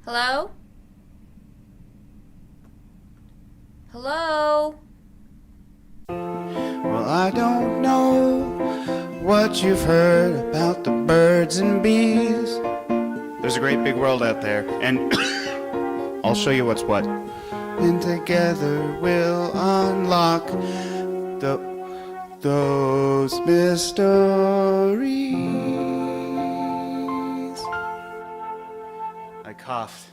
Hello? Hello? Well, I don't know what you've heard about the birds and bees. There's a great big world out there, and I'll show you what's what. And together we'll unlock those mysteries. I coughed.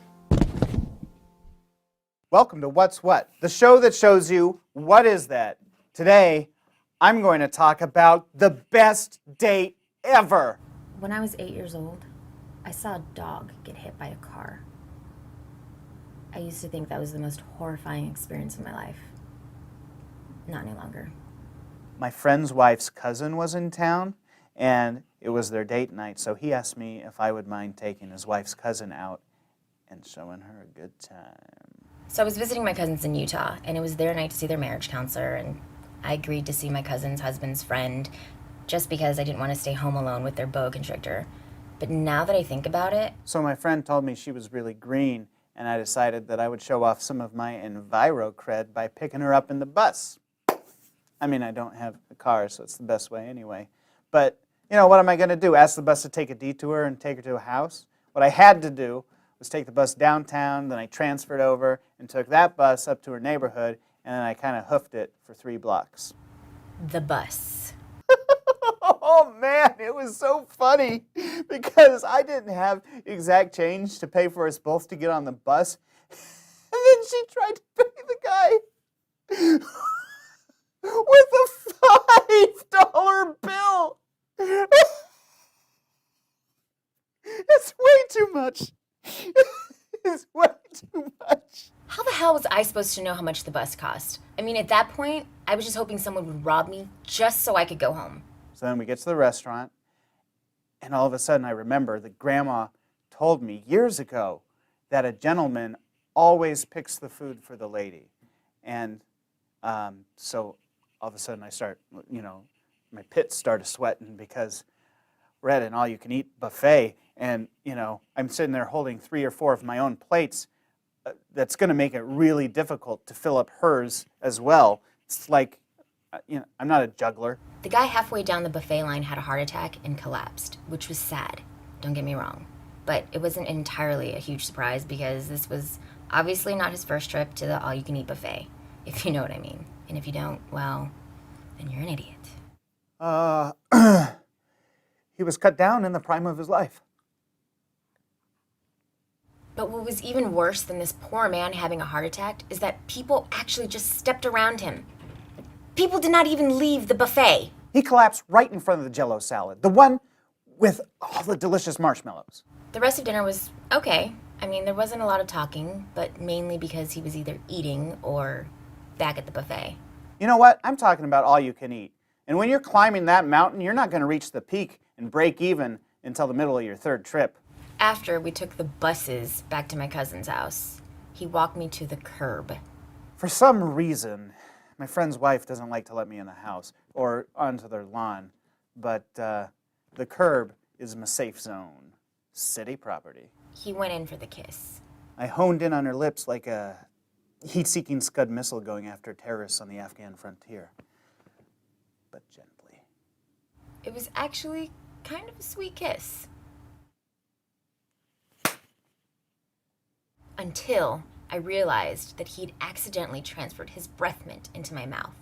Welcome to What's What, the show that shows you what is that. Today, I'm going to talk about the best date ever. When I was 8 years old, I saw a dog get hit by a car. I used to think that was the most horrifying experience of my life. Not any longer. My friend's wife's cousin was in town, and it was their date night, so he asked me if I would mind taking his wife's cousin out and showing her a good time. So I was visiting my cousins in Utah, and it was their night to see their marriage counselor, and I agreed to see my cousin's husband's friend just because I didn't want to stay home alone with their boa constrictor. But now that I think about it... So my friend told me she was really green, and I decided that I would show off some of my enviro cred by picking her up in the bus. I mean, I don't have a car, so it's the best way anyway. But, you know, what am I going to do? Ask the bus to take a detour and take her to a house? What I had to do was take the bus downtown, then I transferred over and took that bus up to her neighborhood, and then I kind of hoofed it for 3 blocks. The bus. Oh man, it was so funny because I didn't have exact change to pay for us both to get on the bus. And then she tried to pay the guy with a $5 bill. It's way too much. It's way too much. How the hell was I supposed to know how much the bus cost? I mean, at that point, I was just hoping someone would rob me just so I could go home. So then we get to the restaurant, and all of a sudden I remember that Grandma told me years ago that a gentleman always picks the food for the lady. And so all of a sudden I start, my pits started sweating because we're at an all-you-can-eat buffet, and, I'm sitting there holding 3 or 4 of my own plates. That's going to make it really difficult to fill up hers as well. It's like, I'm not a juggler. The guy halfway down the buffet line had a heart attack and collapsed, which was sad, don't get me wrong. But it wasn't entirely a huge surprise because this was obviously not his first trip to the all-you-can-eat buffet, if you know what I mean. And if you don't, well, then you're an idiot. He was cut down in the prime of his life. But what was even worse than this poor man having a heart attack is that people actually just stepped around him. People did not even leave the buffet. He collapsed right in front of the Jell-O salad, the one with all the delicious marshmallows. The rest of dinner was okay. I mean, there wasn't a lot of talking, but mainly because he was either eating or back at the buffet. You know what? I'm talking about all you can eat. And when you're climbing that mountain, you're not going to reach the peak and break even until the middle of your 3rd trip. After we took the buses back to my cousin's house, he walked me to the curb. For some reason, my friend's wife doesn't like to let me in the house or onto their lawn, but the curb is my safe zone, city property. He went in for the kiss. I honed in on her lips like a heat-seeking Scud missile going after terrorists on the Afghan frontier, but gently. It was actually kind of a sweet kiss. Until I realized that he'd accidentally transferred his breath mint into my mouth.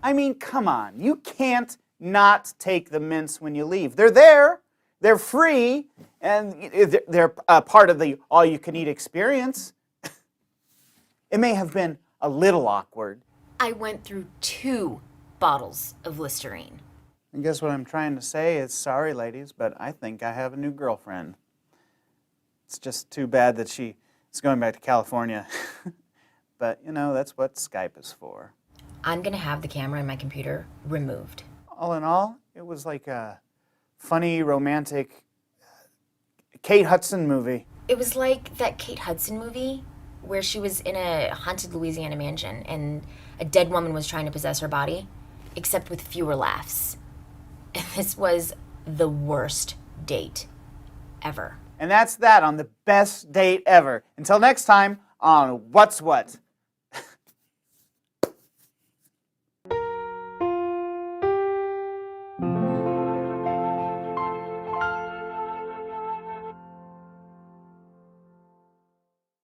I mean, come on. You can't not take the mints when you leave. They're there. They're free. And they're part of the all-you-can-eat experience. It may have been a little awkward. I went through 2 bottles of Listerine. I guess what I'm trying to say is, sorry, ladies, but I think I have a new girlfriend. It's just too bad that she is going back to California. But, that's what Skype is for. I'm going to have the camera in my computer removed. All in all, it was like a funny, romantic Kate Hudson movie. It was like that Kate Hudson movie where she was in a haunted Louisiana mansion and a dead woman was trying to possess her body, except with fewer laughs. This was the worst date ever. And that's that on the best date ever. Until next time on What's What.